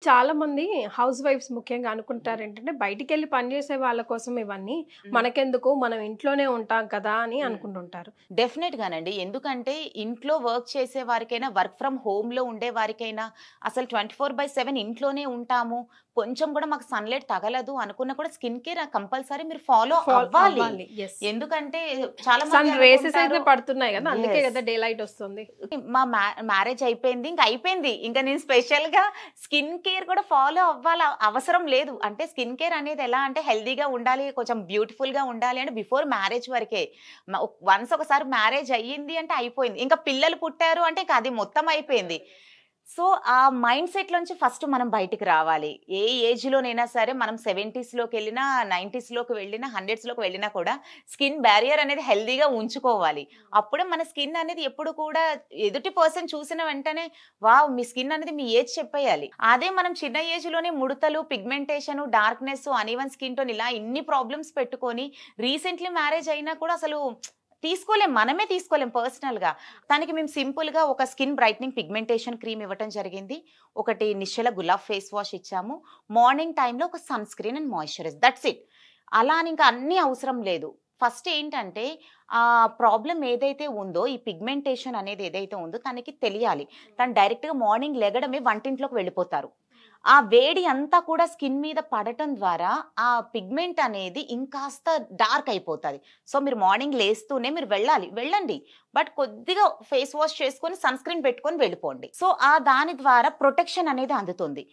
చాలా మంది house wives ముఖ్యంగా అనుకుంటారు ఏంటంటే బయటికెళ్ళి పని చేసే వాళ్ళ కోసం ఇవన్నీ మనకెందుకు మనం ఇంట్లోనే ఉంటాం కదా అని అనుకుంటుంటారు. డెఫినెట్ గానండి. ఎందుకంటే ఇంట్లో వర్క్ చేసే వారికైనా, వర్క్ ఫ్రమ్ హోమ్‌లో ఉండే వారికైనా అసలు 24/7 ఇంట్లోనే ఉంటాము. కొంచెం కూడా మాకు సన్‌లైట్ తగలదు అనుకున్నా కూడా స్కిన్ కేర్ కంపల్సరీ మీరు ఫాలో అవ్వాలి. అవ్వాలి. యెస్. ఎందుకంటే చాలా మంది సన్ రేసెస్ అయితే అనుకుంటారు. పడుతున్నాయి కదా! అందుకే యెస్. కదా డే లైట్ వస్తుంది. మా మ్యారేజ్ అయిపోయింది. ఇంక అయిపోయింది. ఇంక నేను స్పెషల్‌గా స్కిన్ కేర్ కూడా ఫాలో అవ్వాల అవసరం లేదు. అంటే స్కిన్ కేర్ అనేది ఎలా అంటే హెల్తీగా ఉండాలి, కొంచెం బ్యూటిఫుల్‌గా ఉండాలి అంటే బిఫోర్ మ్యారేజ్ వరకే. వన్స్ ఒకసారి మ్యారేజ్ అయ్యింది అంటే అయిపోయింది. ఇంకా పిల్లలు పుట్టారు అంటే ఇక అది మొత్తం అయిపోయింది. సో, ఆ మైండ్ సెట్‌లోంచి ఫస్ట్ మనం బయటికి రావాలి. ఏ ఏజ్‌లోనైనా సరే మనం 70స్‌లోకెళ్ళినా, 90స్‌లోకి వెళ్ళినా, 100స్‌లోకి వెళ్ళినా కూడా స్కిన్ బ్యారియర్ అనేది హెల్తీగా ఉంచుకోవాలి. అప్పుడే మన స్కిన్ అనేది ఎప్పుడు కూడా ఎదుటి పర్సన్ చూసిన వెంటనే వావ్! మీ స్కిన్ అనేది మీ ఏజ్ చెప్పేయాలి. అదే మనం చిన్న ఏజ్‌లోనే ముడతలు, pigmentation, darkness, uneven skin tone ఇలా ఇన్ని ప్రాబ్లమ్స్ పెట్టుకొని రీసెంట్‌లీ మ్యారేజ్ అయినా కూడా అసలు తీసుకోలేం. మనమే తీసుకోలేం పర్సనల్‌గా. తనకి మేము సింపుల్‌గా ఒక స్కిన్ బ్రైట్నింగ్ పిగ్మెంటేషన్ క్రీమ్ ఇవ్వటం జరిగింది. ఒకటి నిశ్చల గులాబ్ ఫేస్ వాష్ ఇచ్చాము. మార్నింగ్ టైమ్‌లో ఒక sunscreen and moisturise that's it. అలా అని ఇంకా అన్నీ అవసరం లేదు. ఫస్ట్ ఏంటంటే ప్రాబ్లమ్ ఏదైతే ఉందో ఈ పిగ్మెంటేషన్ అనేది ఏదైతే ఉందో తనకి తెలియాలి. తను డైరెక్ట్‌గా మార్నింగ్ లెగడమే వంటింట్లోకి వెళ్ళిపోతారు. ఆ వేడి అంతా కూడా స్కిన్ మీద పడటం ద్వారా ఆ పిగ్మెంట్ అనేది ఇంకాస్త డార్క్ అయిపోతది. సో, మీరు మార్నింగ్ లేస్తూనే మీరు వెళ్ళాలి. వెళ్ళండి. బట్ కొద్దిగా ఫేస్ వాష్ చేసుకొని సన్ స్క్రీన్ పెట్టుకొని వెళ్ళిపోండి. సో, దాని ద్వారా ప్రొటెక్షన్ అనేది అందుతుంది.